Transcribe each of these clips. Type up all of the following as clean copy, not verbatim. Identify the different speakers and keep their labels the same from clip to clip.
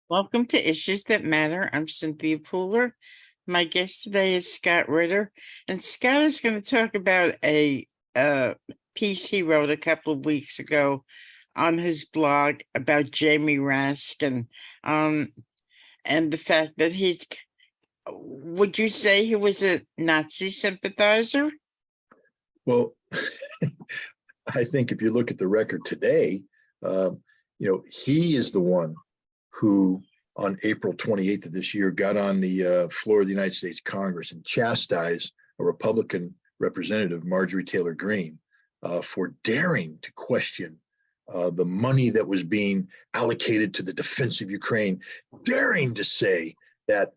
Speaker 1: Welcome to Issues That Matter. I'm Cynthia Pooler. My guest today is Scott Ritter, and Scott is going to talk about a piece he wrote a couple of weeks ago on his blog about Jaime Raskin, and the fact that would you say he was a Nazi sympathizer?
Speaker 2: Well, I think if you look at the record today, he is the one who on April 28th of this year got on the floor of the United States Congress and chastised a Republican representative, Marjorie Taylor Greene, for daring to question the money that was being allocated to the defense of Ukraine, daring to say that,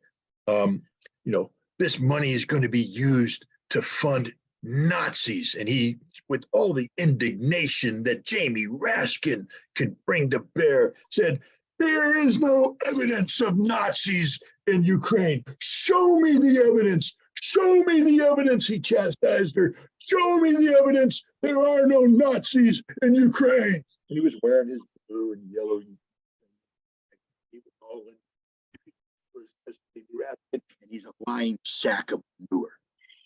Speaker 2: this money is going to be used to fund Nazis. And he, with all the indignation that Jaime Raskin could bring to bear, said, "There is no evidence of Nazis in Ukraine. Show me the evidence. Show me the evidence," he chastised her. "Show me the evidence. There are no Nazis in Ukraine." And he was wearing his blue and yellow. He was all in. And he's a lying sack of manure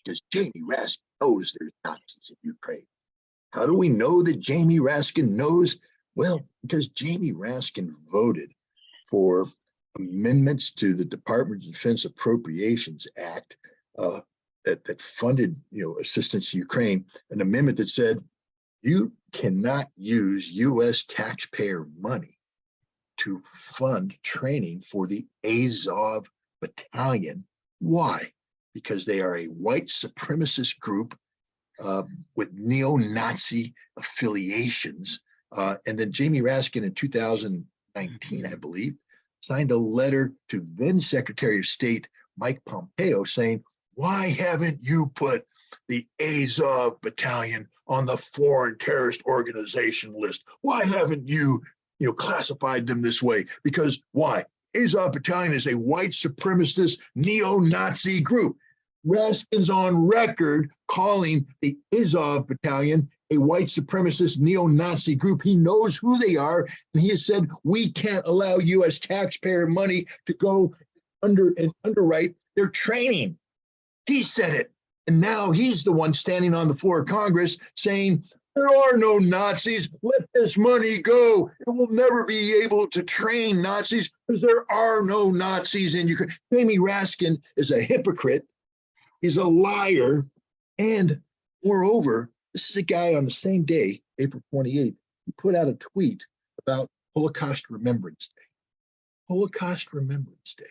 Speaker 2: because Jaime Raskin knows there's Nazis in Ukraine. How do we know that Jaime Raskin knows? Well, because Jaime Raskin voted for amendments to the Department of Defense Appropriations Act that funded, assistance to Ukraine, an amendment that said you cannot use U.S. taxpayer money to fund training for the Azov Battalion. Why? Because they are a white supremacist group with neo-Nazi affiliations. And then Jaime Raskin in 2019, I believe, signed a letter to then Secretary of State Mike Pompeo saying, "Why haven't you put the Azov Battalion on the foreign terrorist organization list? Why haven't you, classified them this way? Because why? Azov Battalion is a white supremacist neo-Nazi group." Raskin's on record calling the Azov Battalion a white supremacist neo-Nazi group. He knows who they are, and he has said, we can't allow U.S. taxpayer money to go under and underwrite their training. He said it, and now he's the one standing on the floor of Congress saying, there are no Nazis. Let this money go. It will never be able to train Nazis because there are no Nazis in Ukraine. Jaime Raskin is a hypocrite. He's a liar. And moreover, this is a guy on the same day, April 28th, he put out a tweet about Holocaust Remembrance Day. Holocaust Remembrance Day.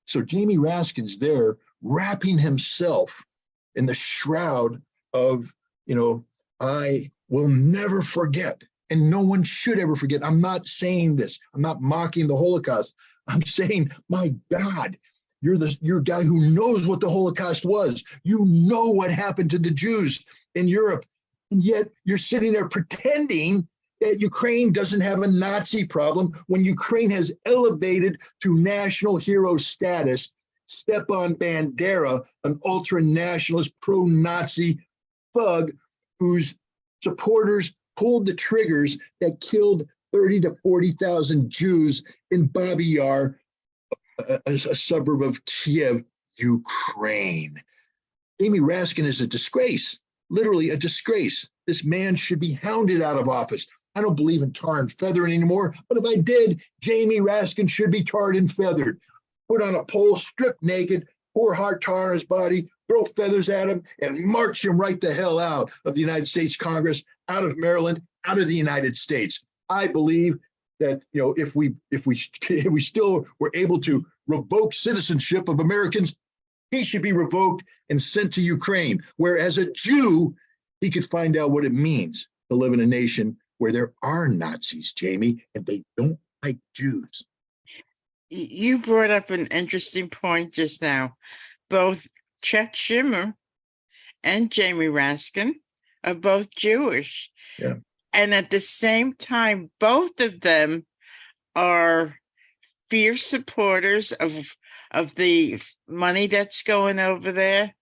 Speaker 2: So Jaime Raskin's there wrapping himself in the shroud of, I will never forget. And no one should ever forget. I'm not saying this. I'm not mocking the Holocaust. I'm saying, my God, you're a guy who knows what the Holocaust was. You know what happened to the Jews in Europe. And yet you're sitting there pretending that Ukraine doesn't have a Nazi problem when Ukraine has elevated to national hero status Stepan Bandera, an ultra-nationalist, pro-Nazi thug whose supporters pulled the triggers that killed 30 to 40,000 Jews in Babi Yar, a suburb of Kiev, Ukraine. Jaime Raskin is a disgrace, literally a disgrace. This man should be hounded out of office. I don't believe in tar and feathering anymore, but if I did, Jaime Raskin should be tarred and feathered. Put on a pole, stripped naked, pour hard tar on his body, throw feathers at him, and march him right the hell out of the United States Congress, out of Maryland, out of the United States. I believe that if we still were able to revoke citizenship of Americans, he should be revoked and sent to Ukraine, where as a Jew, he could find out what it means to live in a nation where there are Nazis, Jaime, and they don't like Jews.
Speaker 1: You brought up an interesting point just now. Both Chuck Schumer and Jaime Raskin are both Jewish.
Speaker 2: Yeah.
Speaker 1: And at the same time, both of them are fierce supporters of the money that's going over there.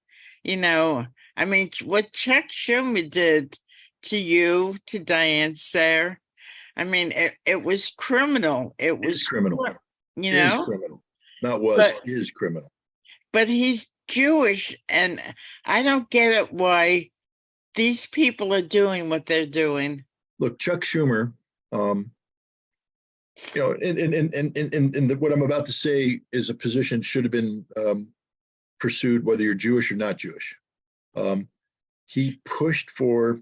Speaker 1: I mean, what Chuck Schumer did to you, to Diane Sayre, I mean, it was criminal. It
Speaker 2: Is
Speaker 1: was,
Speaker 2: criminal.
Speaker 1: you
Speaker 2: Is
Speaker 1: know,
Speaker 2: criminal. Not was,
Speaker 1: but
Speaker 2: is criminal.
Speaker 1: he's Jewish, and I don't get it why these people are doing what they're doing.
Speaker 2: Look, Chuck Schumer, and what I'm about to say is a position should have been pursued, whether you're Jewish or not Jewish. He pushed for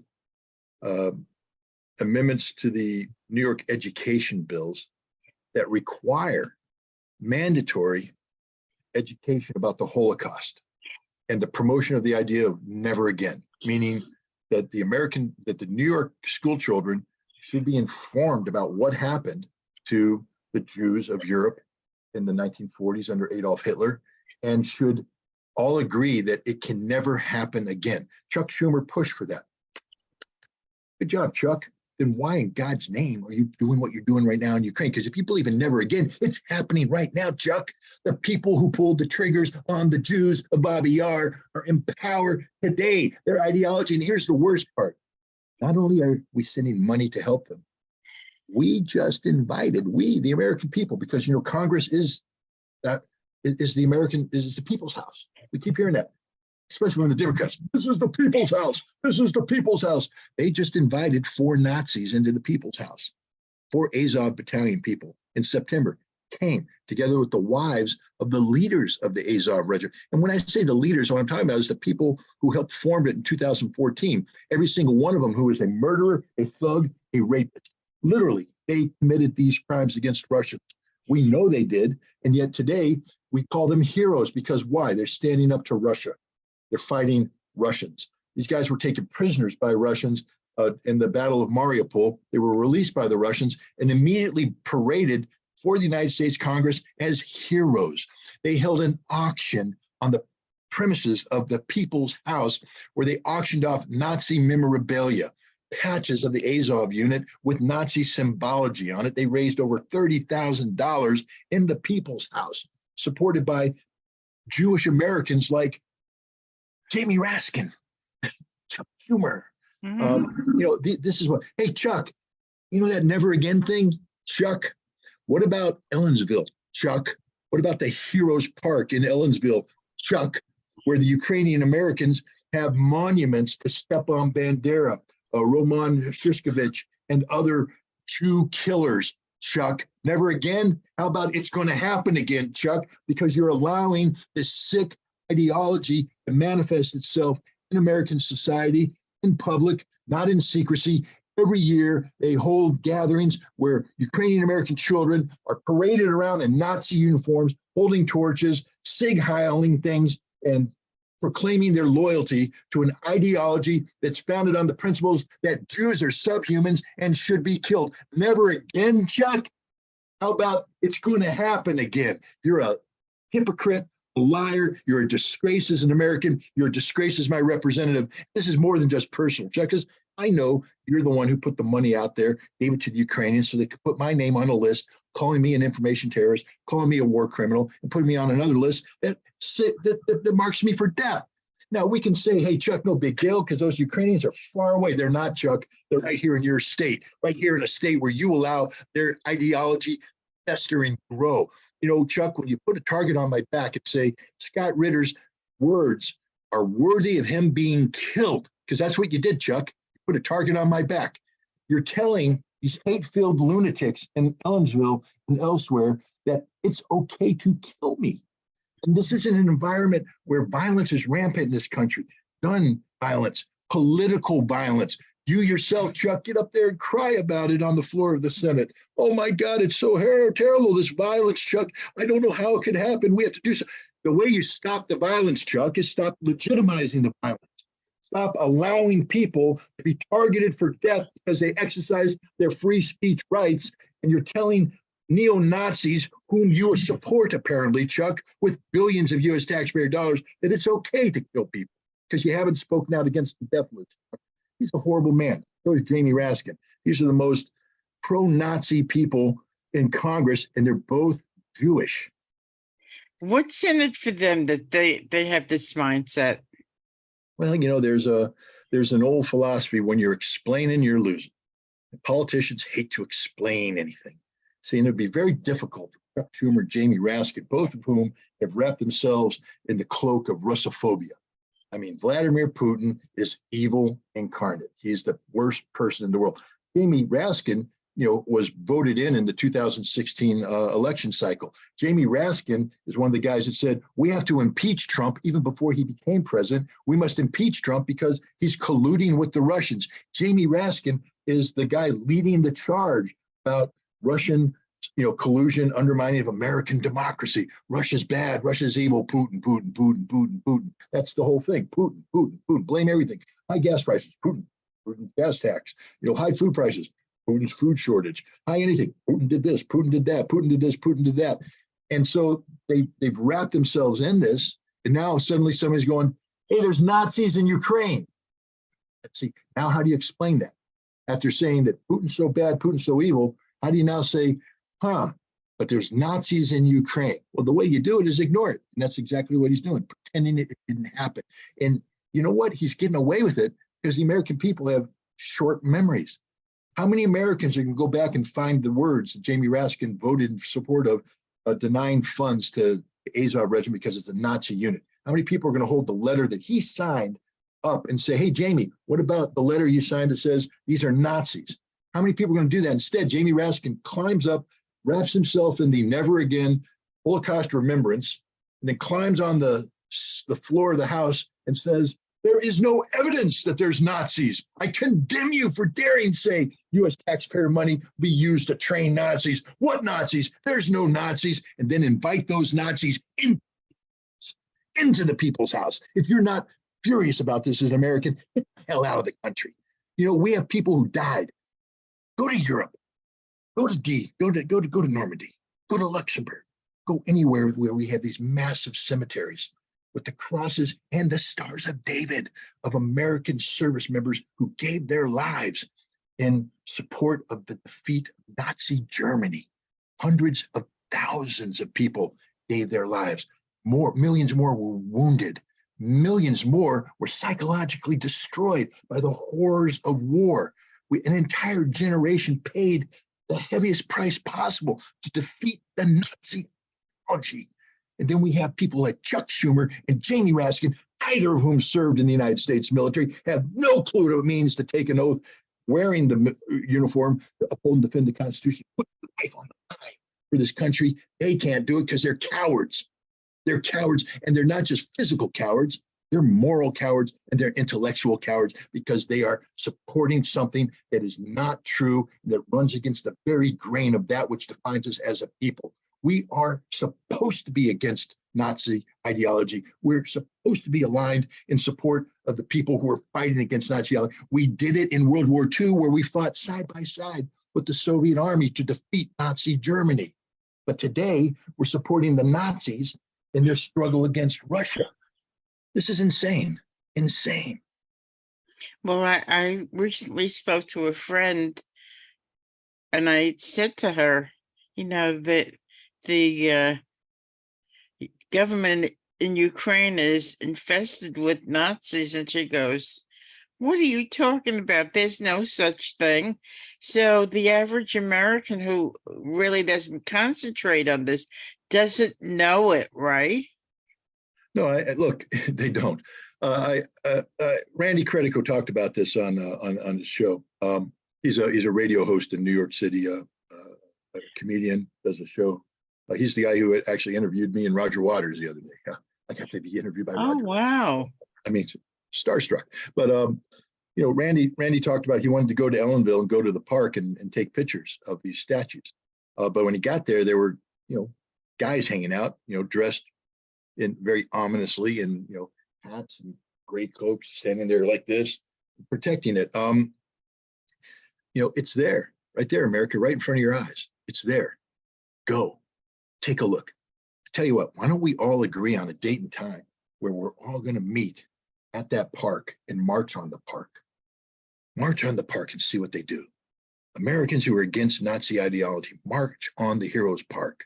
Speaker 2: amendments to the New York education bills that require mandatory education about the Holocaust and the promotion of the idea of never again, meaning that the New York school children should be informed about what happened to the Jews of Europe in the 1940s under Adolf Hitler, and should all agree that it can never happen again. Chuck Schumer pushed for that. Good job, Chuck. Then why in God's name are you doing what you're doing right now in Ukraine? Because if you believe in never again, it's happening right now, Chuck. The people who pulled the triggers on the Jews of Babi Yar are in power today. Their ideology, and here's the worst part. Not only are we sending money to help them, we just invited, the American people, because, Congress is the people's house. We keep hearing that, especially when the Democrats, this is the people's house. This is the people's house. They just invited 4 Nazis into the people's house. 4 Azov battalion people in September came together with the wives of the leaders of the Azov regiment. And when I say the leaders, what I'm talking about is the people who helped form it in 2014. Every single one of them who is a murderer, a thug, a rapist. Literally, they committed these crimes against Russians. We know they did. And yet today we call them heroes because why? They're standing up to Russia. They're fighting Russians. These guys were taken prisoners by Russians in the Battle of Mariupol. They were released by the Russians and immediately paraded for the United States Congress as heroes. They held an auction on the premises of the People's House where they auctioned off Nazi memorabilia, patches of the Azov unit with Nazi symbology on it. They raised over $30,000 in the People's House, supported by Jewish Americans like Jamie Raskin, Chuck Schumer. This is what, hey, Chuck, that never again thing, Chuck? What about Ellensville, Chuck? What about the Heroes Park in Ellensville, Chuck, where the Ukrainian Americans have monuments to Stepan Bandera, Roman Shushkevich, and other Jew killers, Chuck? Never again? How about it's going to happen again, Chuck? Because you're allowing this sick ideology to manifest itself in American society, in public, not in secrecy. Every year, they hold gatherings where Ukrainian American children are paraded around in Nazi uniforms, holding torches, sig heiling things, and proclaiming their loyalty to an ideology that's founded on the principles that Jews are subhumans and should be killed. Never again, Chuck? How about it's going to happen again? You're a hypocrite, a liar. You're a disgrace as an American. You're a disgrace as my representative. This is more than just personal, Chuck, because I know you're the one who put the money out there, gave it to the Ukrainians so they could put my name on a list, calling me an information terrorist, calling me a war criminal, and putting me on another list that marks me for death. Now, we can say, hey, Chuck, no big deal, because those Ukrainians are far away. They're not, Chuck. They're right here in your state, right here in a state where you allow their ideology fester and grow. Chuck, when you put a target on my back and say, Scott Ritter's words are worthy of him being killed, because that's what you did, Chuck. Put a target on my back. You're telling these hate-filled lunatics in Ellensville and elsewhere that it's okay to kill me. And this isn't an environment where violence is rampant in this country. Gun violence, political violence. You yourself, Chuck, get up there and cry about it on the floor of the Senate. Oh my God, it's so terrible, this violence, Chuck. I don't know how it could happen. We have to do so. The way you stop the violence, Chuck, is stop legitimizing the violence. Stop allowing people to be targeted for death because they exercise their free speech rights. And you're telling neo-Nazis, whom you support apparently, Chuck, with billions of U.S. taxpayer dollars, that it's okay to kill people because you haven't spoken out against the death list. He's a horrible man. So is Jamie Raskin. These are the most pro-Nazi people in Congress, and they're both Jewish.
Speaker 1: What's in it for them that they have this mindset?
Speaker 2: Well, there's an old philosophy: when you're explaining, you're losing. Politicians hate to explain anything, saying it'd be very difficult for Chuck Schumer and Jamie Raskin, both of whom have wrapped themselves in the cloak of Russophobia. I mean, Vladimir Putin is evil incarnate. He's the worst person in the world. Jamie Raskin, was voted in the 2016 election cycle. Jamie Raskin is one of the guys that said, we have to impeach Trump even before he became president. We must impeach Trump because he's colluding with the Russians. Jamie Raskin is the guy leading the charge about Russian collusion, undermining of American democracy. Russia's bad. Russia's evil. Putin, Putin, Putin, Putin, Putin. That's the whole thing. Putin, Putin, Putin. Blame everything. High gas prices. Putin. Putin gas tax. High food prices. Putin's food shortage. High anything. Putin did this. Putin did that. Putin did this. Putin did that. And so they've wrapped themselves in this. And now suddenly somebody's going, hey, there's Nazis in Ukraine. Let's see. Now how do you explain that? After saying that Putin's so bad, Putin's so evil, how do you now say, but there's Nazis in Ukraine? Well, the way you do it is ignore it. And that's exactly what he's doing, pretending it didn't happen. And you know what? He's getting away with it because the American people have short memories. How many Americans are going to go back and find the words that Jamie Raskin voted in support of denying funds to the Azov regiment because it's a Nazi unit? How many people are going to hold the letter that he signed up and say, hey, Jamie, what about the letter you signed that says these are Nazis? How many people are going to do that? Instead, Jamie Raskin climbs up, wraps himself in the never again Holocaust remembrance, and then climbs on the floor of the House and says, there is no evidence that there's Nazis. I condemn you for daring say U.S. taxpayer money be used to train Nazis. What Nazis? There's no Nazis. And then invite those Nazis into the people's house. If you're not furious about this as an American, get the hell out of the country. We have people who died. Go to Europe. Go to Normandy. Go to Luxembourg. Go anywhere where we have these massive cemeteries with the crosses and the stars of David of American service members who gave their lives in support of the defeat of Nazi Germany. Hundreds of thousands of people gave their lives. Millions more were wounded. Millions more were psychologically destroyed by the horrors of war. An entire generation paid the heaviest price possible to defeat the Nazi ideology. And then we have people like Chuck Schumer and Jamie Raskin, either of whom served in the United States military, have no clue what it means to take an oath wearing the uniform to uphold and defend the Constitution, put life on the line for this country. They can't do it because they're cowards. They're cowards, and they're not just physical cowards. They're moral cowards and they're intellectual cowards because they are supporting something that is not true, that runs against the very grain of that which defines us as a people. We are supposed to be against Nazi ideology. We're supposed to be aligned in support of the people who are fighting against Nazi ideology. We did it in World War II, where we fought side by side with the Soviet army to defeat Nazi Germany. But today, we're supporting the Nazis in their struggle against Russia. This is insane, insane.
Speaker 1: Well, I recently spoke to a friend and I said to her, that the government in Ukraine is infested with Nazis. And she goes, what are you talking about? There's no such thing. So the average American who really doesn't concentrate on this doesn't know it, right?
Speaker 2: No, look, they don't. Randy Credico talked about this on his show. He's a radio host in New York City, a comedian, does a show. He's the guy who actually interviewed me and Roger Waters the other day. I got to be interviewed by Roger.
Speaker 1: Oh, wow.
Speaker 2: I mean, starstruck. But Randy talked about he wanted to go to Ellenville and go to the park and take pictures of these statues. But when he got there, there were guys hanging out, dressed in very ominously in hats and gray cloaks, standing there like this, protecting it. It's there, right there, America, right in front of your eyes. It's there. Go, take a look. Tell you what, why don't we all agree on a date and time where we're all going to meet at that park and march on the park. March on the park and see what they do. Americans who are against Nazi ideology, march on the Heroes Park.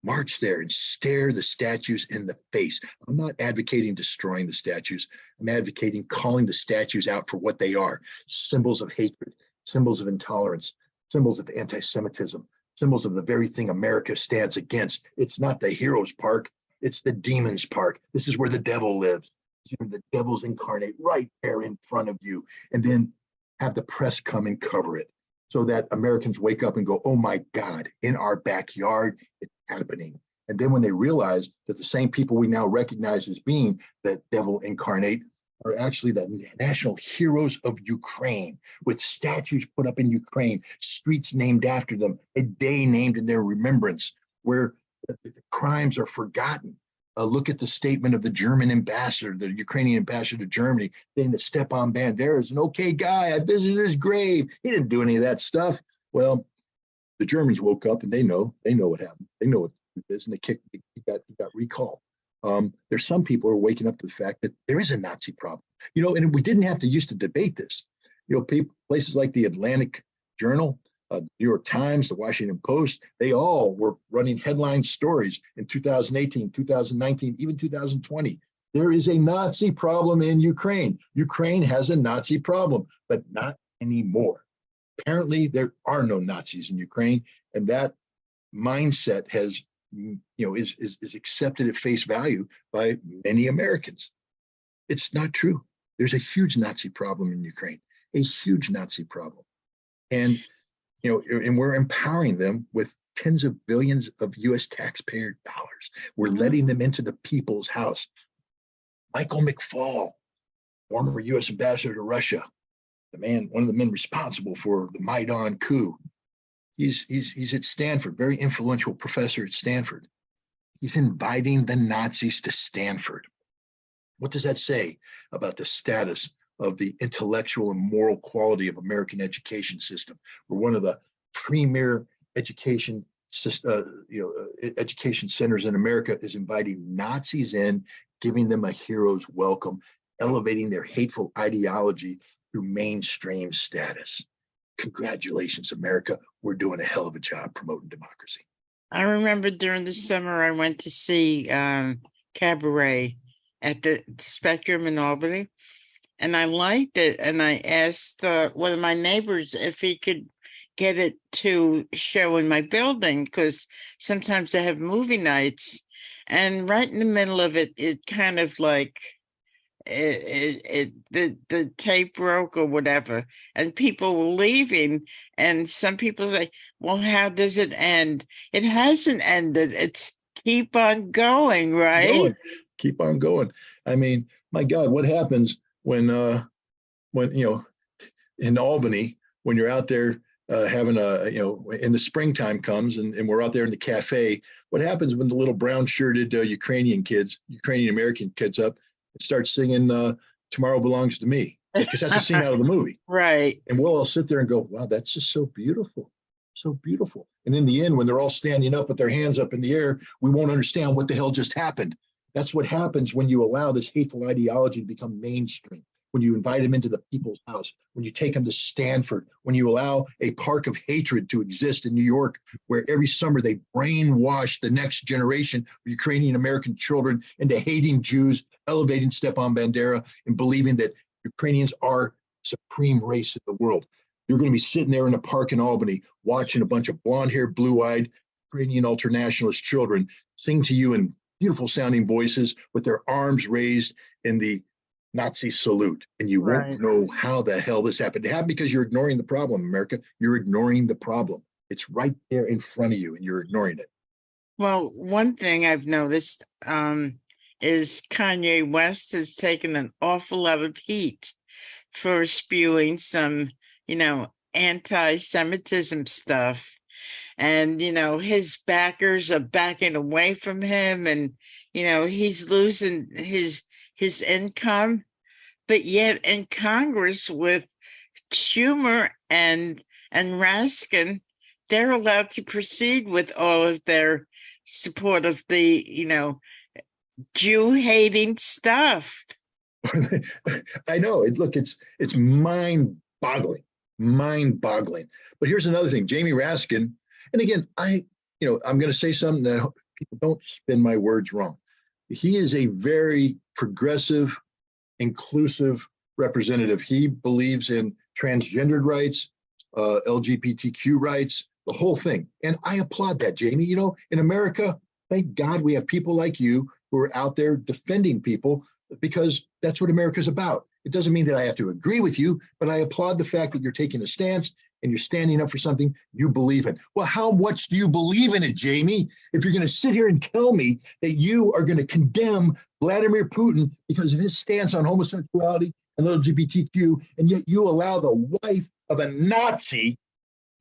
Speaker 2: March there and stare the statues in the face. I'm not advocating destroying the statues. I'm advocating calling the statues out for what they are, symbols of hatred, symbols of intolerance, symbols of anti-Semitism, symbols of the very thing America stands against. It's not the hero's park, it's the demon's park. This is where the devil lives. The devil's incarnate right there in front of you. And then have the press come and cover it so that Americans wake up and go, oh my God, in our backyard, it's happening. And then when they realize that the same people we now recognize as being the devil incarnate are actually the national heroes of Ukraine, with statues put up in Ukraine, streets named after them, a day named in their remembrance, where the crimes are forgotten. Look at the statement of the German ambassador, the Ukrainian ambassador to Germany, saying that Stepan Bandera is an okay guy. I visited his grave. He didn't do any of that stuff. Well, the Germans woke up and they know what happened. They know what the truth is, and he got recalled. There's some people who are waking up to the fact that there is a Nazi problem. And we didn't have to used to debate this. Places like the Atlantic Journal, New York Times, the Washington Post, they all were running headline stories in 2018, 2019, even 2020. There is a Nazi problem in Ukraine. Ukraine has a Nazi problem, but not anymore. Apparently, there are no Nazis in Ukraine, and that mindset has, is accepted at face value by many Americans. It's not true. There's a huge Nazi problem in Ukraine, a huge Nazi problem. And and we're empowering them with tens of billions of US taxpayer dollars. We're letting them into the people's house. Michael McFaul, former US ambassador to Russia, one of the men responsible for the Maidan coup. He's at Stanford, very influential professor at Stanford. He's inviting the Nazis to Stanford. What does that say about the status of the intellectual and moral quality of American education system? We're one of the premier education centers in America is inviting Nazis in, giving them a hero's welcome, elevating their hateful ideology through mainstream status. Congratulations, America. We're doing a hell of a job promoting democracy.
Speaker 1: I remember during the summer I went to see Cabaret at the Spectrum in Albany. And I liked it. And I asked one of my neighbors if he could get it to show in my building, because sometimes I have movie nights. And right in the middle of it, it kind of like the tape broke or whatever, and people were leaving. And some people say, well, how does it end? It hasn't ended. It's keep on going, right?
Speaker 2: Keep on going. I mean, my God, what happens when in Albany, when you're out there having in the springtime comes and we're out there in the cafe, what happens when the little brown shirted Ukrainian American kids up and start singing Tomorrow Belongs to Me? Because that's a scene out of the movie.
Speaker 1: Right.
Speaker 2: And we'll all sit there and go, wow, that's just so beautiful. So beautiful. And in the end, when they're all standing up with their hands up in the air, we won't understand what the hell just happened. That's what happens when you allow this hateful ideology to become mainstream, when you invite them into the people's house, when you take them to Stanford, when you allow a park of hatred to exist in New York, where every summer they brainwash the next generation of Ukrainian American children into hating Jews, elevating Stepan Bandera, and believing that Ukrainians are supreme race in the world. You're going to be sitting there in a park in Albany watching a bunch of blonde-haired, blue-eyed Ukrainian ultranationalist children sing to you in beautiful sounding voices with their arms raised in the Nazi salute. And you won't know how the hell this happened. It happened because you're ignoring the problem, America. You're ignoring the problem. It's right there in front of you and you're ignoring it.
Speaker 1: Well, one thing I've noticed is Kanye West has taken an awful lot of heat for spewing some, anti-Semitism stuff. And, his backers are backing away from him, and, he's losing his income. But yet in Congress with Schumer and Raskin, they're allowed to proceed with all of their support of the, Jew-hating stuff.
Speaker 2: I know. It's mind-boggling. But here's another thing. Jaime Raskin, and again, I'm going to say something that people don't spin my words wrong. He is a very progressive, inclusive representative. He believes in transgendered rights, LGBTQ rights, the whole thing. And I applaud that, Jamie. You know, in America, thank God we have people like you who are out there defending people, because that's what America's about. It doesn't mean that I have to agree with you, but I applaud the fact that you're taking a stance and you're standing up for something you believe in. Well, how much do you believe in it, Jamie? If you're going to sit here and tell me that you are going to condemn Vladimir Putin because of his stance on homosexuality and LGBTQ, and yet you allow the wife of a Nazi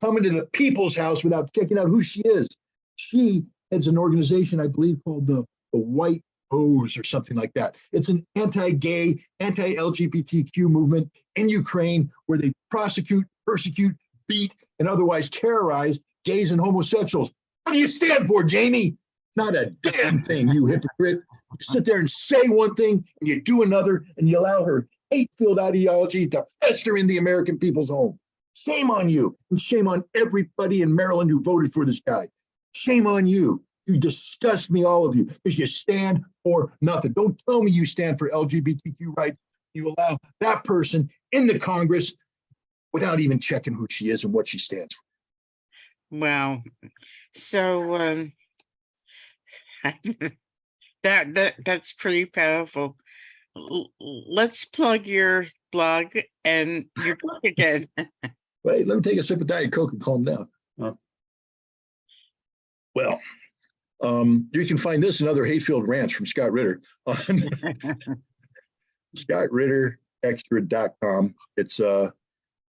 Speaker 2: come into the People's House without checking out who she is. She heads an organization, I believe, called the White Hose or something like that. It's an anti-gay, anti-LGBTQ movement in Ukraine where they prosecute, persecute, beat, and otherwise terrorize gays and homosexuals. What do you stand for, Jamie? Not a damn thing, you hypocrite. You sit there and say one thing and you do another, and you allow her hate-filled ideology to fester in the American people's home. Shame on you, and shame on everybody in Maryland who voted for this guy. Shame on you. You disgust me, all of you, because you stand for nothing. Don't tell me you stand for LGBTQ rights. You allow that person in the Congress without even checking who she is and what she stands for.
Speaker 1: Wow. So that's pretty powerful. Let's plug your blog and your book again.
Speaker 2: Wait, let me take a sip of Diet Coke and calm down. Well, you can find this and other hate-filled rants from Scott Ritter on ScottRitterExtra.com.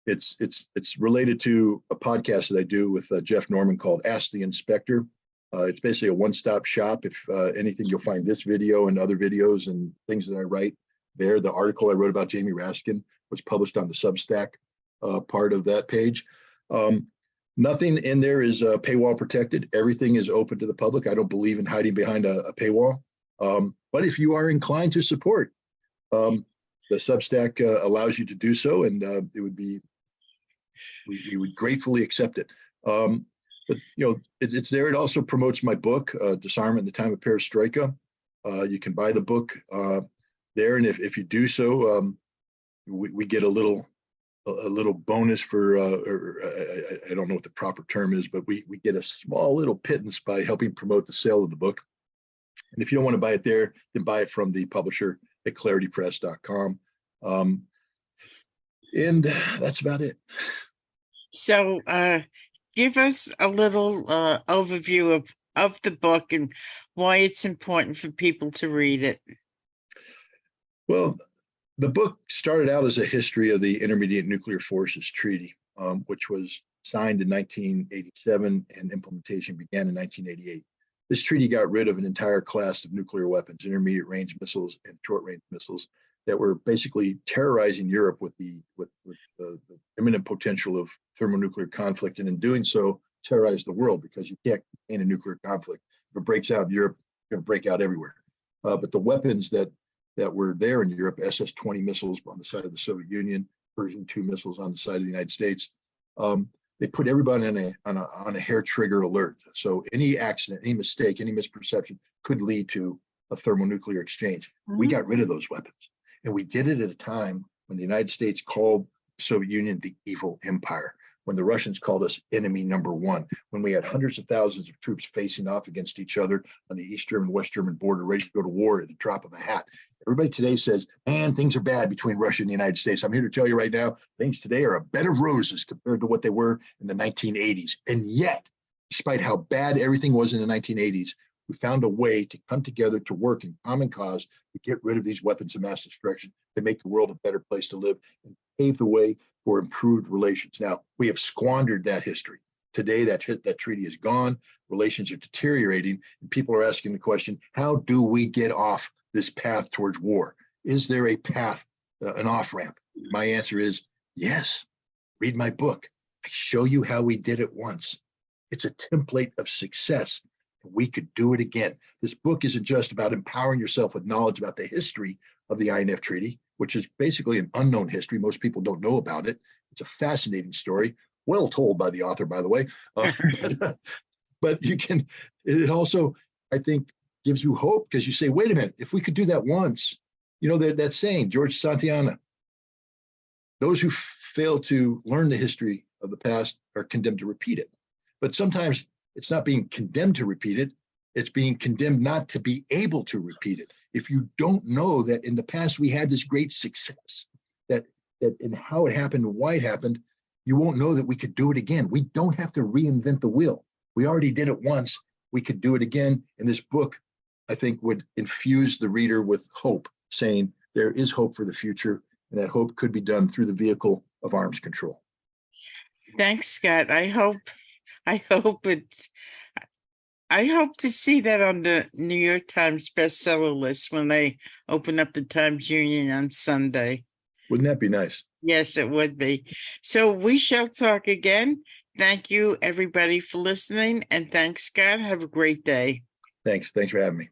Speaker 2: It's related to a podcast that I do with Jeff Norman called Ask the Inspector. It's basically a one-stop shop. If anything, you'll find this video and other videos and things that I write there. The article I wrote about Jamie Raskin was published on the Substack part of that page. Nothing in there is paywall protected. Everything is open to the public. I don't believe in hiding behind a paywall. But if you are inclined to support, the Substack allows you to do so, and it would be, we would gratefully accept it. But you know, it's there. It also promotes my book, Disarmament in the Time of Perestroika. You can buy the book there, and if you do so, we get a little bonus for, I don't know what the proper term is, but we get a small little pittance by helping promote the sale of the book. And if you don't want to buy it there, then buy it from the publisher at claritypress.com. And that's about it.
Speaker 1: So give us a little overview of the book and why it's important for people to read it.
Speaker 2: Well, the book started out as a history of the Intermediate Nuclear Forces Treaty, which was signed in 1987 and implementation began in 1988. This treaty got rid of an entire class of nuclear weapons, intermediate range missiles and short range missiles, that were basically terrorizing Europe with the imminent potential of thermonuclear conflict, and in doing so, terrorize the world, because you can't contain a nuclear conflict. If it breaks out in Europe, it's going to break out everywhere. But the weapons that were there in Europe, SS-20 missiles on the side of the Soviet Union, Pershing II missiles on the side of the United States, they put everybody on a hair trigger alert. So any accident, any mistake, any misperception could lead to a thermonuclear exchange. Mm-hmm. We got rid of those weapons. And we did it at a time when the United States called the Soviet Union the evil empire, when the Russians called us enemy number one, when we had hundreds of thousands of troops facing off against each other on the East German, West German border, ready to go to war at the drop of a hat. Everybody today says, man, things are bad between Russia and the United States. I'm here to tell you right now, things today are a bed of roses compared to what they were in the 1980s. And yet, despite how bad everything was in the 1980s, we found a way to come together to work in common cause to get rid of these weapons of mass destruction, to make the world a better place to live and pave the way for improved relations. Now, we have squandered that history. Today, that treaty is gone. Relations are deteriorating, and people are asking the question, how do we get off this path towards war? Is there a path, an off-ramp? My answer is yes. Read my book. I show you how we did it once. It's a template of success. We could do it again. This book isn't just about empowering yourself with knowledge about the history of the INF Treaty, which is basically an unknown history. Most people don't know about it. It's a fascinating story, well told by the author, by the way. But it also, I think, gives you hope, because you say, wait a minute, if we could do that once, you know, that saying, George Santayana, those who fail to learn the history of the past are condemned to repeat it. But sometimes it's not being condemned to repeat it, it's being condemned not to be able to repeat it. If you don't know that in the past we had this great success, that in how it happened and why it happened, you won't know that we could do it again. We don't have to reinvent the wheel. We already did it once. We could do it again. And this book, I think, would infuse the reader with hope, saying there is hope for the future, and that hope could be done through the vehicle of arms control.
Speaker 1: Thanks, Scott. I hope it's I hope to see that on the New York Times bestseller list when they open up the Times Union on Sunday.
Speaker 2: Wouldn't that be nice?
Speaker 1: Yes, it would be. So we shall talk again. Thank you, everybody, for listening. And thanks, Scott. Have a great day.
Speaker 2: Thanks for having me.